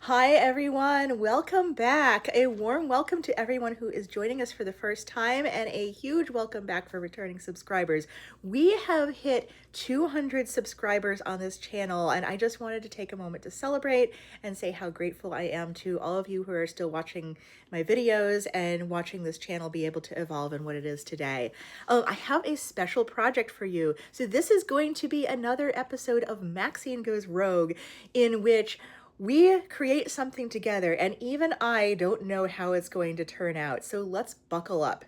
Hi everyone, welcome back. A warm welcome to everyone who is joining us for the first time and a huge welcome back for returning subscribers. We have hit 200 subscribers on this channel and I just wanted to take a moment to celebrate and say how grateful I am to all of you who are still watching my videos and watching this channel be able to evolve in what it is today. I have a special project for you. So this is going to be another episode of Maxine Goes Rogue in which we create something together, and even I don't know how it's going to turn out. So let's buckle up.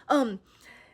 Um,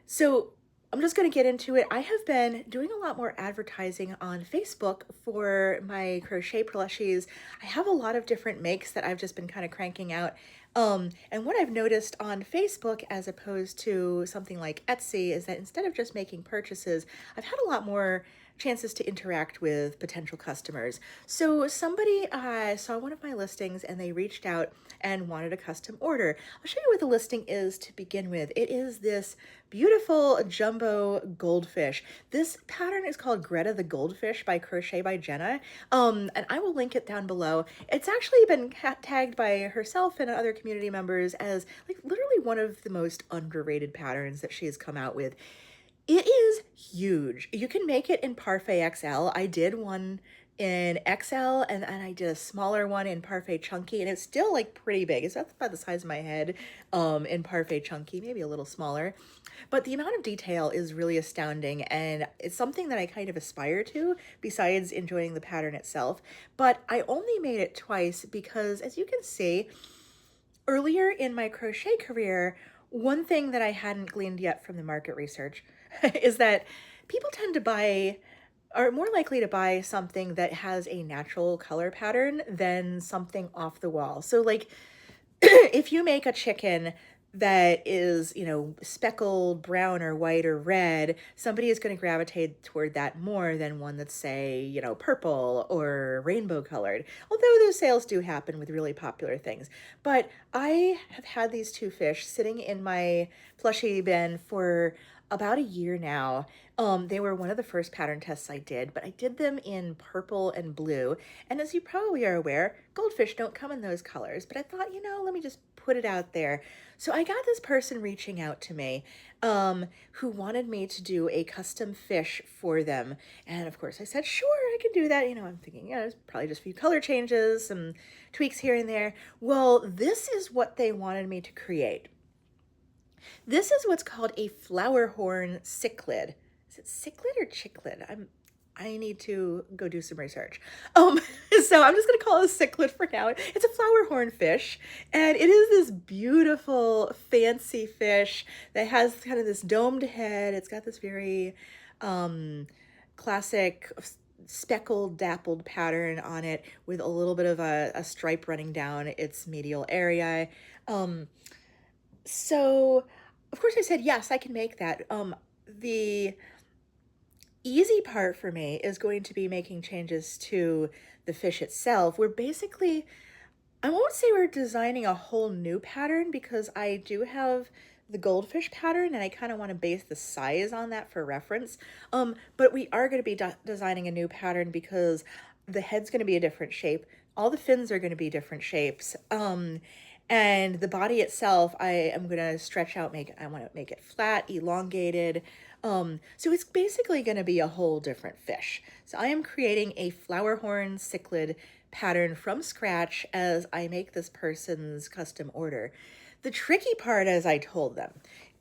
so I'm just going to get into it. I have been doing a lot more advertising on Facebook for my crochet plushies. I have a lot of different makes that I've just been kind of cranking out. And what I've noticed on Facebook as opposed to something like Etsy is that instead of just making purchases, I've had a lot more chances to interact with potential customers. So somebody saw one of my listings and they reached out and wanted a custom order. I'll show you what the listing is to begin with. It is this beautiful jumbo goldfish. This pattern is called Greta the Goldfish by Crochet by Jenna. And I will link it down below. It's actually been tagged by herself and other community members as like literally one of the most underrated patterns that she has come out with. It is huge. You can make it in Parfait XL. I did one in XL and I did a smaller one in Parfait Chunky, and it's still like pretty big. It's about the size of my head in Parfait Chunky, maybe a little smaller. But the amount of detail is really astounding, and it's something that I kind of aspire to besides enjoying the pattern itself. But I only made it twice because, as you can see, earlier in my crochet career, one thing that I hadn't gleaned yet from the market research is that people tend to are more likely to buy something that has a natural color pattern than something off the wall. So like if you make a chicken that is, speckled brown or white or red, somebody is going to gravitate toward that more than one that's, say, purple or rainbow colored. Although those sales do happen with really popular things. But I have had these two fish sitting in my plushie bin for about a year now. They were one of the first pattern tests I did, but I did them in purple and blue. And as you probably are aware, goldfish don't come in those colors. But I thought, let me just put it out there. So I got this person reaching out to me who wanted me to do a custom fish for them. And of course I said, sure, I can do that. I'm thinking, it's probably just a few color changes, some tweaks here and there. Well, this is what they wanted me to create. This is what's called a Flowerhorn Cichlid. Is it cichlid or chichlid? I need to go do some research. So I'm just gonna call it a cichlid for now. It's a flowerhorn fish, and it is this beautiful, fancy fish that has kind of this domed head. It's got this very classic speckled, dappled pattern on it with a little bit of a stripe running down its medial area. So of course I said, yes, I can make that. The easy part for me is going to be making changes to the fish itself. We're basically, I won't say we're designing a whole new pattern because I do have the goldfish pattern and I kind of want to base the size on that for reference. But we are going to be designing a new pattern because the head's going to be a different shape. All the fins are going to be different shapes. And the body itself, I am going to stretch out, I want to make it flat, elongated. So it's basically going to be a whole different fish. So I am creating a Flowerhorn Cichlid pattern from scratch as I make this person's custom order. The tricky part, as I told them,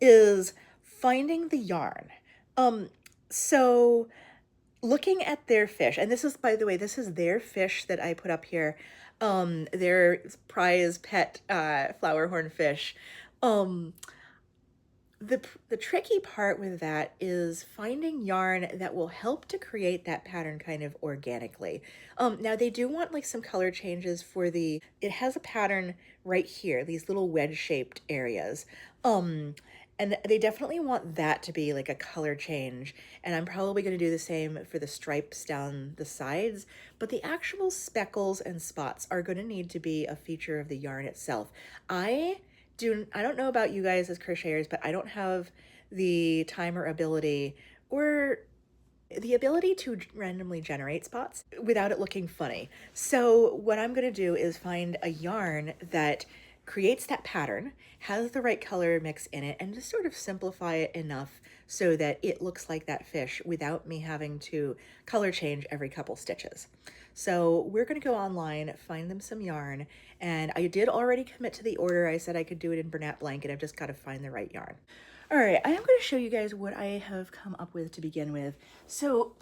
is finding the yarn. So looking at their fish, and this is, by the way, this is their fish that I put up here, their prize pet flowerhorn fish. The tricky part with that is finding yarn that will help to create that pattern kind of organically. Now they do want like some color changes for it has a pattern right here, these little wedge-shaped areas. And they definitely want that to be like a color change. And I'm probably going to do the same for the stripes down the sides. But the actual speckles and spots are going to need to be a feature of the yarn itself. I don't know about you guys as crocheters, but I don't have the time or ability or the ability to randomly generate spots without it looking funny. So what I'm gonna do is find a yarn that creates that pattern, has the right color mix in it, and just sort of simplify it enough so that it looks like that fish without me having to color change every couple stitches. So we're gonna go online, find them some yarn, and I did already commit to the order. I said I could do it in Bernat Blanket. I've just gotta find the right yarn. All right, I am going to show you guys what I have come up with to begin with. So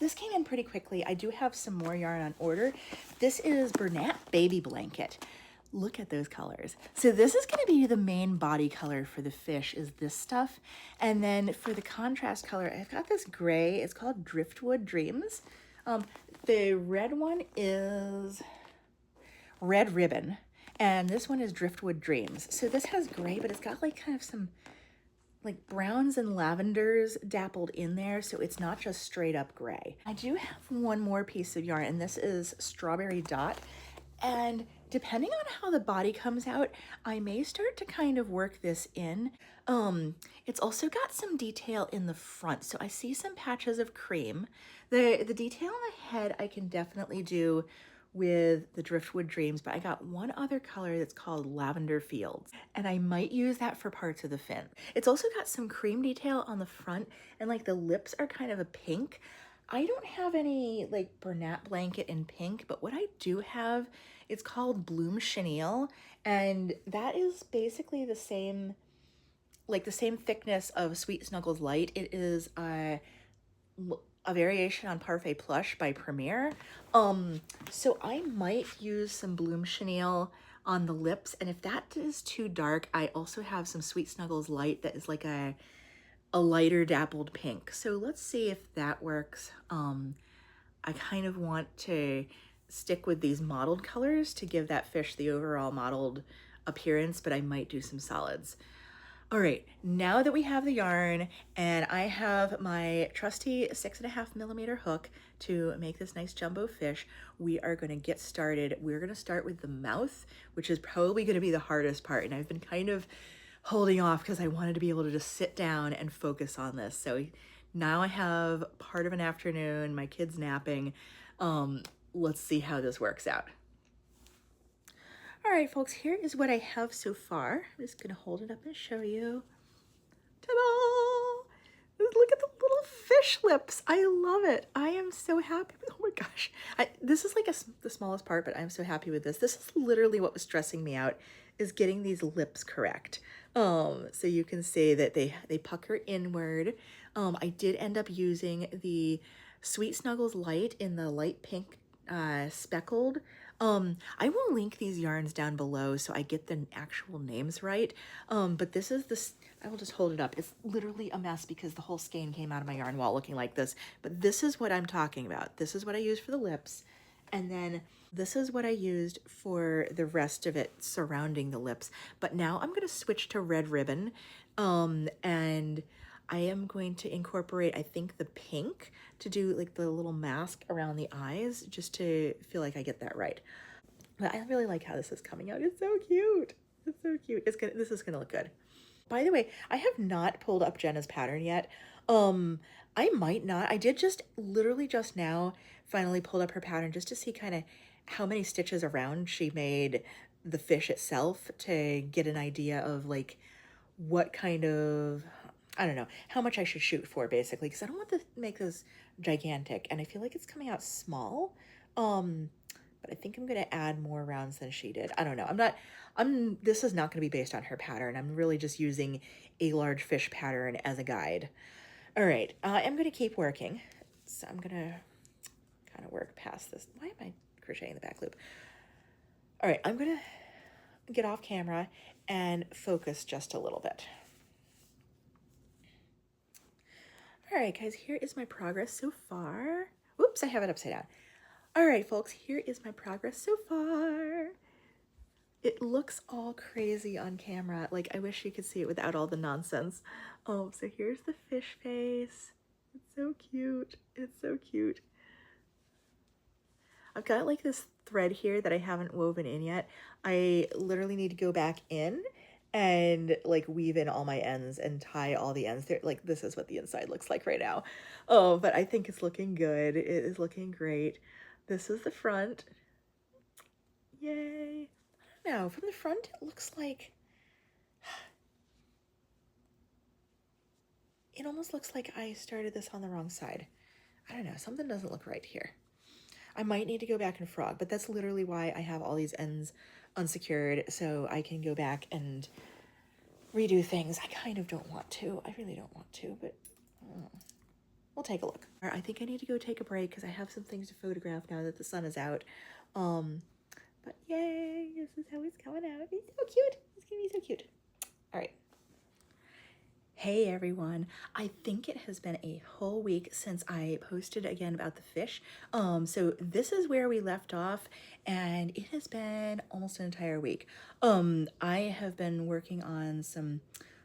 this came in pretty quickly. I do have some more yarn on order. This is Bernat Baby Blanket. Look at those colors. So this is going to be the main body color for the fish, is this stuff. And then for the contrast color, I've got this gray. It's called Driftwood Dreams. The red one is Red Ribbon, and this one is Driftwood Dreams. So this has gray, but it's got like kind of some like browns and lavenders dappled in there, so it's not just straight up gray. I do have one more piece of yarn, and this is Strawberry Dot. And depending on how the body comes out, I may start to kind of work this in. It's also got some detail in the front, so I see some patches of cream. The detail on the head I can definitely do with the Driftwood Dreams, but I got one other color that's called Lavender Fields, and I might use that for parts of the fin. It's also got some cream detail on the front, and like the lips are kind of a pink. I don't have any like Bernat Blanket in pink, but what I do have, it's called Bloom Chenille, and that is basically the same, like the same thickness of Sweet Snuggles Light. It is a variation on Parfait Plush by Premier. So I might use some Bloom Chenille on the lips, and if that is too dark, I also have some Sweet Snuggles Light that is like a lighter dappled pink. So let's see if that works. I kind of want to stick with these mottled colors to give that fish the overall mottled appearance, but I might do some solids. All right, now that we have the yarn and I have my trusty 6.5mm hook to make this nice jumbo fish, we are gonna get started. We're gonna start with the mouth, which is probably gonna be the hardest part. And I've been kind of holding off because I wanted to be able to just sit down and focus on this. So now I have part of an afternoon, my kid's napping. Let's see how this works out. All right, folks, here is what I have so far. I'm just gonna hold it up and show you. Ta-da! Look at the little fish lips. I love it. I am so happy. Oh my gosh. This is like the smallest part, but I'm so happy with this. This is literally what was stressing me out, is getting these lips correct. So you can see that they pucker inward. I did end up using the Sweet Snuggles Light in the light pink speckled. I will link these yarns down below so I get the actual names right. But this is this, I will just hold it up. It's literally a mess because the whole skein came out of my yarn wall looking like this. But this is what I'm talking about. This is what I used for the lips. And then this is what I used for the rest of it surrounding the lips. But now I'm going to switch to Red Ribbon. And I am going to incorporate, I think, the pink to do like the little mask around the eyes, just to feel like I get that right. But I really like how this is coming out. It's so cute. It's so cute. This is gonna look good. By the way, I have not pulled up Jenna's pattern yet. I might not. I did just literally just now finally pulled up her pattern just to see kind of how many stitches around she made the fish itself, to get an idea of like what kind of, I don't know, how much I should shoot for, basically, because I don't want to make this gigantic, and I feel like it's coming out small. But I think I'm gonna add more rounds than she did. I don't know. This is not gonna be based on her pattern. I'm really just using a large fish pattern as a guide. All right, I'm gonna keep working. So I'm gonna kind of work past this. Why am I crocheting the back loop? All right, I'm gonna get off camera and focus just a little bit. All right, guys, here is my progress so far. Oops, I have it upside down. All right, folks, here is my progress so far. It looks all crazy on camera. Like, I wish you could see it without all the nonsense. Oh, so here's the fish face. It's so cute. It's so cute. I've got like this thread here that I haven't woven in yet. I literally need to go back in and like weave in all my ends and tie all the ends there. Like this is what the inside looks like right now. Oh, but I think it's looking good. It is looking great. This is the front. Yay. I don't know, from the front it looks like, it almost looks like I started this on the wrong side. I don't know, something doesn't look right here. I might need to go back and frog, but that's literally why I have all these ends unsecured, so I can go back and redo things. I kind of don't want to. I really don't want to, but we'll take a look. I think I need to go take a break because I have some things to photograph now that the sun is out. But yay, this is how it's coming out. It's so cute. It's gonna be so cute. All right. Hey everyone, I think it has been a whole week since I posted again about the fish. So this is where we left off, and it has been almost an entire week. I have been working on some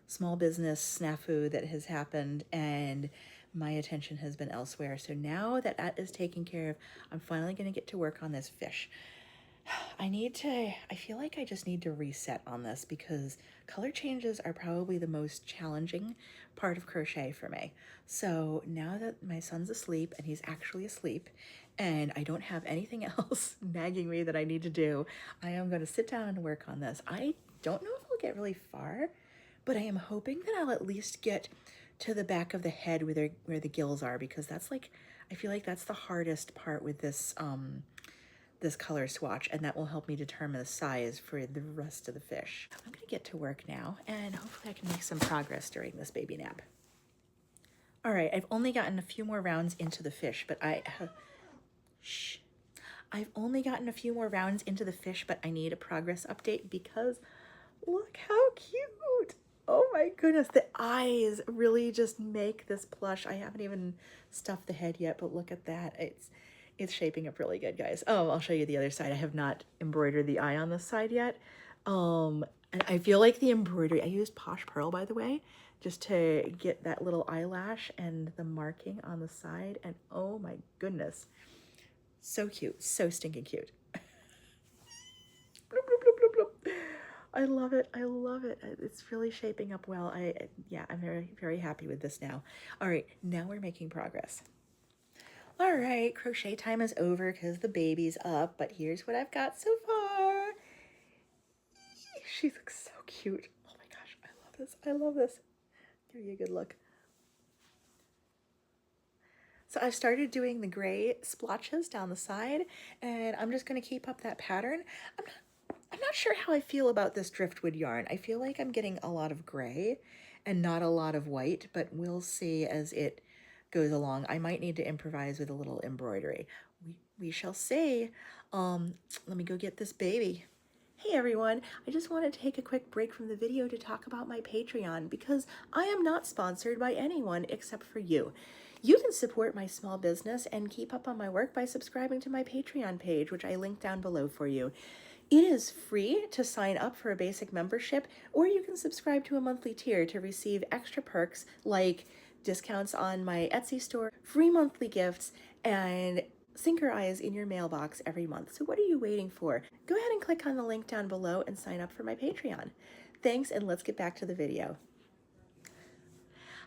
small business snafu that has happened, and my attention has been elsewhere. So now that that is taken care of, I'm finally gonna get to work on this fish. I feel like I just need to reset on this because color changes are probably the most challenging part of crochet for me. So now that my son's asleep, and he's actually asleep, and I don't have anything else nagging me that I need to do, I am going to sit down and work on this. I don't know if I'll get really far, but I am hoping that I'll at least get to the back of the head where the gills are, because that's like, I feel like that's the hardest part with this this color swatch, and that will help me determine the size for the rest of the fish. I'm gonna get to work now, and hopefully I can make some progress during this baby nap. All right, I've only gotten a few more rounds into the fish, but I've only gotten a few more rounds into the fish, but I need a progress update because look how cute. Oh my goodness, the eyes really just make this plush. I haven't even stuffed the head yet, but look at that. It's shaping up really good, guys. Oh, I'll show you the other side. I have not embroidered the eye on this side yet. And I feel like the embroidery, I used Posh Pearl, by the way, just to get that little eyelash and the marking on the side. And oh my goodness, so cute, so stinking cute. Bloop, bloop, bloop, bloop, bloop. I love it. I love it. It's really shaping up well. Yeah, I'm very, very happy with this now. All right, now we're making progress. All right, crochet time is over because the baby's up, but here's what I've got so far. She looks so cute. Oh my gosh, I love this. I love this. Give you a good look. So I've started doing the gray splotches down the side, and I'm just going to keep up that pattern. I'm not sure how I feel about this driftwood yarn. I feel like I'm getting a lot of gray and not a lot of white, but we'll see as it goes along. I might need to improvise with a little embroidery. We shall see. Let me go get this baby. Hey everyone, I just want to take a quick break from the video to talk about my Patreon because I am not sponsored by anyone except for you. You can support my small business and keep up on my work by subscribing to my Patreon page, which I link down below for you. It is free to sign up for a basic membership, or you can subscribe to a monthly tier to receive extra perks like discounts on my Etsy store, free monthly gifts, and Sinker Eyes in your mailbox every month. So what are you waiting for? Go ahead and click on the link down below and sign up for my Patreon. Thanks, and let's get back to the video.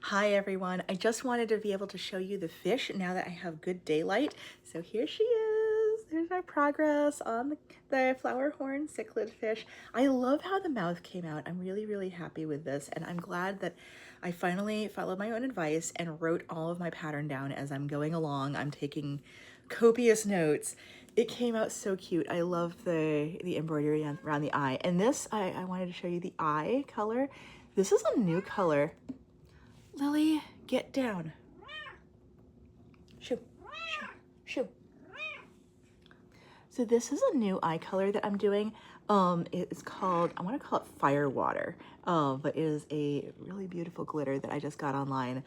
Hi everyone, I just wanted to be able to show you the fish now that I have good daylight. So here she is. There's my progress on the Flowerhorn Cichlid fish. I love how the mouth came out. I'm really, really happy with this, and I'm glad that I finally followed my own advice and wrote all of my pattern down as I'm going along. I'm taking copious notes. It came out so cute. I love the embroidery around the eye. And this, I wanted to show you the eye color. This is a new color. Lily, get down. Shoo, shoo, shoo. So this is a new eye color that I'm doing. It's called, I want to call it Firewater, but it is a really beautiful glitter that I just got online.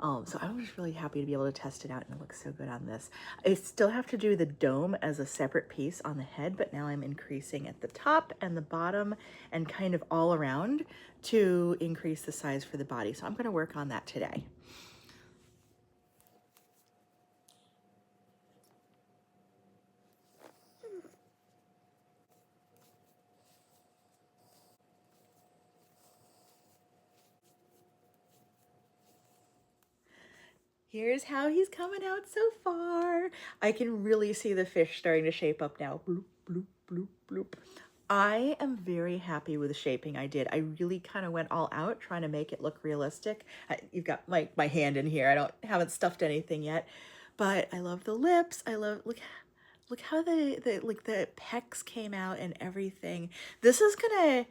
So I was just really happy to be able to test it out, and it looks so good on this. I still have to do the dome as a separate piece on the head, but now I'm increasing at the top and the bottom and kind of all around to increase the size for the body. So I'm going to work on that today. Here's how he's coming out so far. I can really see the fish starting to shape up now. Bloop, bloop, bloop, bloop. I am very happy with the shaping I did. I really kind of went all out trying to make it look realistic. You've got my hand in here. Haven't stuffed anything yet, but I love the lips. I love, look how the pecs came out and everything. This is gonna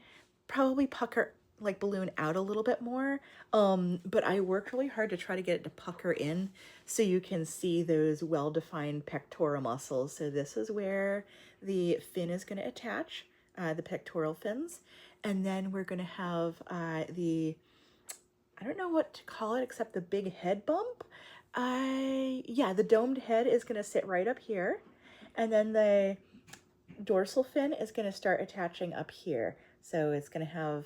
probably pucker like balloon out a little bit more. But I worked really hard to try to get it to pucker in so you can see those well-defined pectoral muscles. So this is where the fin is going to attach, the pectoral fins. And then we're going to have I don't know what to call it except the big head bump. Yeah, the domed head is going to sit right up here. And then the dorsal fin is going to start attaching up here. So it's going to have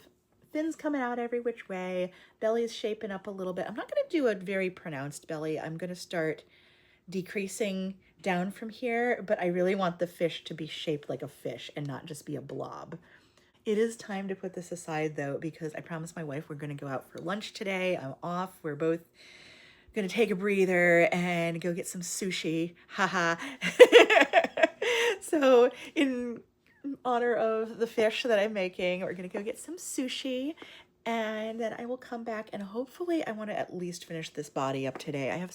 fins coming out every which way. Belly's shaping up a little bit. I'm not going to do a very pronounced belly. I'm going to start decreasing down from here, but I really want the fish to be shaped like a fish and not just be a blob. It is time to put this aside though, because I promised my wife we're going to go out for lunch today. I'm off. We're both going to take a breather and go get some sushi. Haha. So in honor of the fish that I'm making, we're gonna go get some sushi, and then I will come back and hopefully I want to at least finish this body up today. I have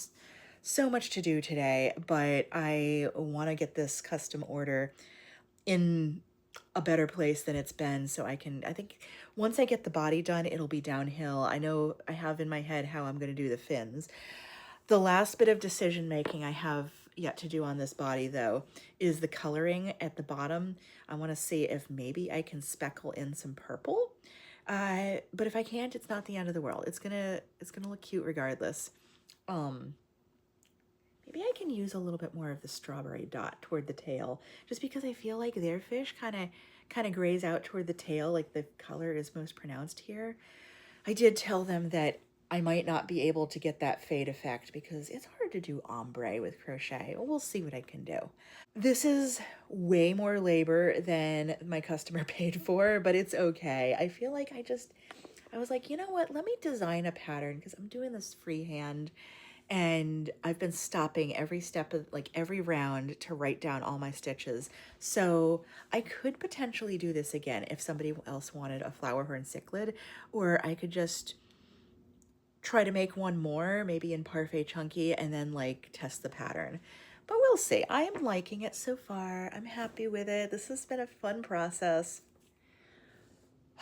so much to do today, but I want to get this custom order in a better place than it's been, so I think once I get the body done, it'll be downhill. I know I have in my head how I'm going to do the fins. The last bit of decision making I have yet to do on this body though is the coloring at the bottom. I want to see if maybe I can speckle in some purple. But if I can't, it's not the end of the world. It's gonna look cute regardless. Maybe I can use a little bit more of the strawberry dot toward the tail, just because I feel like their fish kind of grays out toward the tail, like the color is most pronounced here. I did tell them that I might not be able to get that fade effect because it's hard to do ombre with crochet. We'll see what I can do. This is way more labor than my customer paid for, but it's okay. I feel like I was like, you know what? Let me design a pattern because I'm doing this freehand and I've been stopping every step of like every round to write down all my stitches. So I could potentially do this again if somebody else wanted a Flowerhorn Cichlid, or I could just try to make one more, maybe in Parfait Chunky, and then like test the pattern. But we'll see. I am liking it so far. I'm happy with it. This has been a fun process.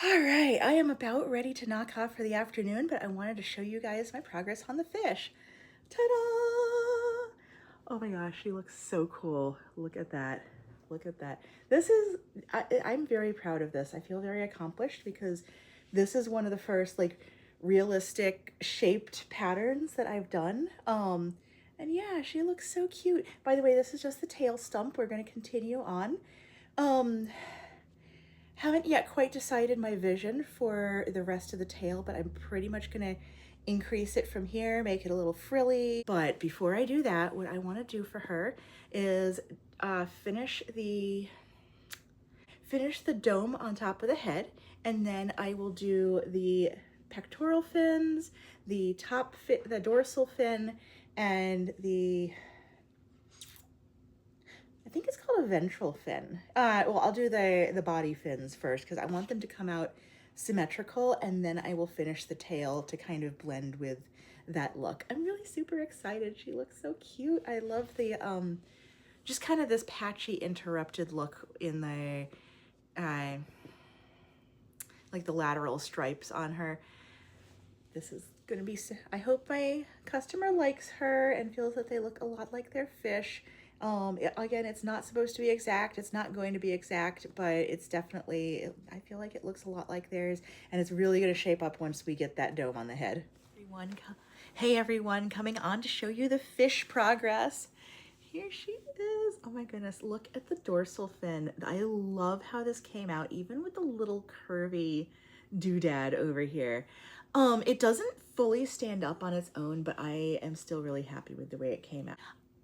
All right, I am about ready to knock off for the afternoon, but I wanted to show you guys my progress on the fish. Ta-da! Oh my gosh, she looks so cool. Look at that. Look at that. I'm very proud of this. I feel very accomplished because this is one of the first like realistic shaped patterns that I've done. And yeah, she looks so cute. By the way, this is just the tail stump. We're going to continue on. Haven't yet quite decided my vision for the rest of the tail, but I'm pretty much going to increase it from here, make it a little frilly. But before I do that, what I want to do for her is finish the dome on top of the head, and then I will do the pectoral fins, the the dorsal fin, and I think it's called a ventral fin. Well, I'll do the body fins first because I want them to come out symmetrical, and then I will finish the tail to kind of blend with that look. I'm really super excited. She looks so cute. I love the just kind of this patchy interrupted look in the like the lateral stripes on her. This is gonna be, I hope my customer likes her and feels that they look a lot like their fish. Again, it's not supposed to be exact. It's not going to be exact, but it's definitely, I feel like it looks a lot like theirs, and it's really going to shape up once we get that dome on the head. Hey everyone, coming on to show you the fish progress. Here she is. Oh my goodness, look at the dorsal fin. I love how this came out, even with the little curvy doodad over here. It doesn't fully stand up on its own, but I am still really happy with the way it came out.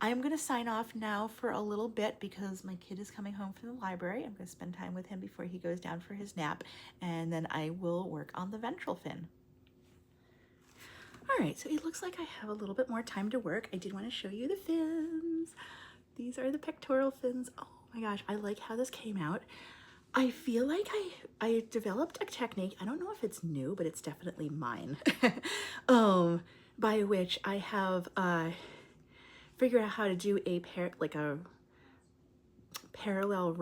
I'm going to sign off now for a little bit because my kid is coming home from the library. I'm going to spend time with him before he goes down for his nap, and then I will work on the ventral fin. All right, so it looks like I have a little bit more time to work. I did want to show you the fins. These are the pectoral fins. Oh my gosh, I like how this came out. I feel like I developed a technique. I don't know if it's new, but it's definitely mine. By which I have figured out how to do a parallel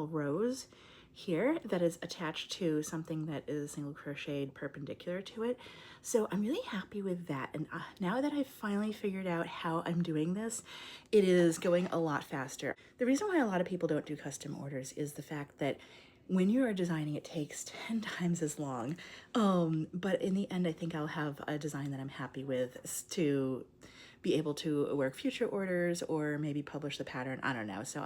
rows here that is attached to something that is single crocheted perpendicular to it. So I'm really happy with that. And now that I've finally figured out how I'm doing this, it is going a lot faster. The reason why a lot of people don't do custom orders is the fact that when you are designing, it takes 10 times as long. But in the end, I think I'll have a design that I'm happy with to be able to work future orders or maybe publish the pattern. I don't know. So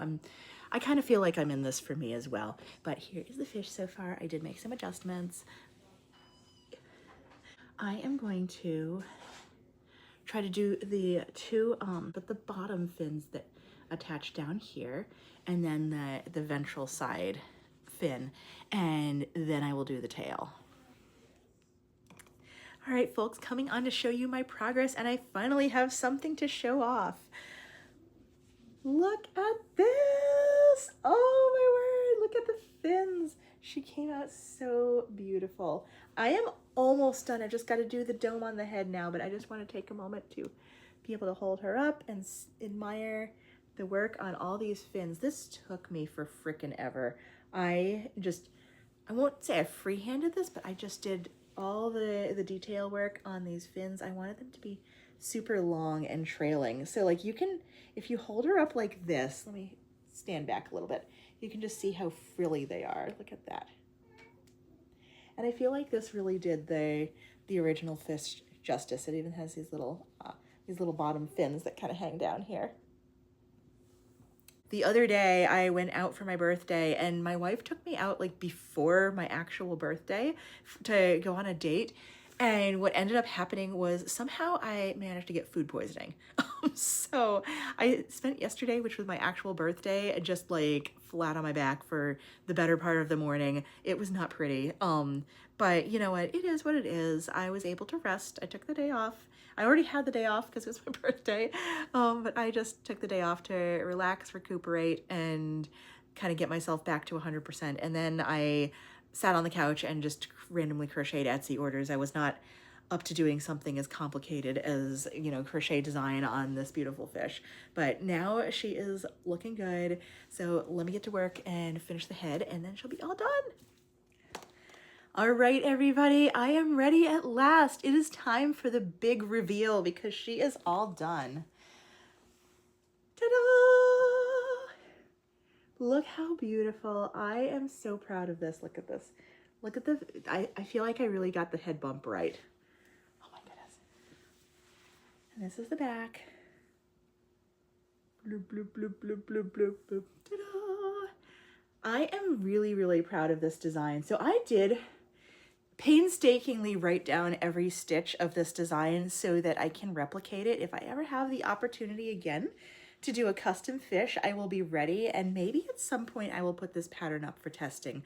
I kind of feel like I'm in this for me as well. But here is the fish so far. I did make some adjustments. I am going to try to do the two, but the bottom fins that attach down here, and then the ventral side fin, and then I will do the tail. All right, folks, coming on to show you my progress, and I finally have something to show off. Look at this! Oh my word, look at the fins. She came out so beautiful. I am almost done. I just got to do the dome on the head now, but I just want to take a moment to be able to hold her up and admire the work on all these fins. This took me for frickin' ever. I won't say I freehanded this, but I just did all the detail work on these fins. I wanted them to be super long and trailing. So like you can, if you hold her up like this, let me stand back a little bit, you can just see how frilly they are. Look at that. And I feel like this really did the original fish justice. It even has these little bottom fins that kind of hang down here. The other day I went out for my birthday, and my wife took me out like before my actual birthday to go on a date. And what ended up happening was somehow I managed to get food poisoning. So I spent yesterday, which was my actual birthday, just like flat on my back for the better part of the morning. It was not pretty. But you know what? It is what it is. I was able to rest. I took the day off. I already had the day off because it was my birthday. But I just took the day off to relax, recuperate, and kind of get myself back to 100%. And then I sat on the couch and just randomly crocheted Etsy orders. I was not up to doing something as complicated as, you know, crochet design on this beautiful fish. But now she is looking good. So let me get to work and finish the head, and then she'll be all done. All right, everybody, I am ready at last. It is time for the big reveal because she is all done. Ta-da! Look how beautiful. I am so proud of this. Look at this. Look at I feel like I really got the head bump right. Oh my goodness. And this is the back. Bloop, bloop, bloop, bloop, bloop, bloop, bloop. Ta-da! I am really, really proud of this design. So I did painstakingly write down every stitch of this design so that I can replicate it. If I ever have the opportunity again to do a custom fish, I will be ready, and maybe at some point I will put this pattern up for testing.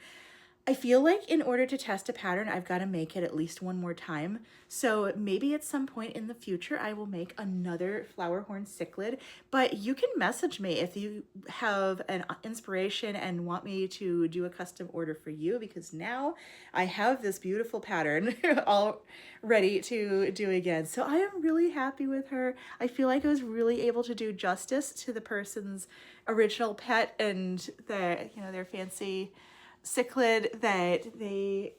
I feel like in order to test a pattern, I've got to make it at least one more time. So maybe at some point in the future, I will make another Flowerhorn Cichlid, but you can message me if you have an inspiration and want me to do a custom order for you, because now I have this beautiful pattern all ready to do again. So I am really happy with her. I feel like I was really able to do justice to the person's original pet and their fancy cichlid that they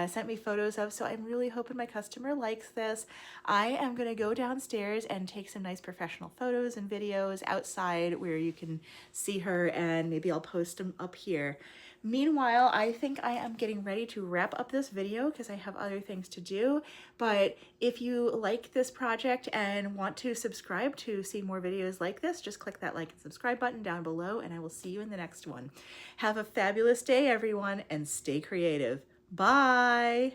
sent me photos of. So I'm really hoping my customer likes this. I am going to go downstairs and take some nice professional photos and videos outside where you can see her, and maybe I'll post them up here. Meanwhile, I think I am getting ready to wrap up this video because I have other things to do. But if you like this project and want to subscribe to see more videos like this, just click that like and subscribe button down below, and I will see you in the next one. Have a fabulous day, everyone, and stay creative. Bye!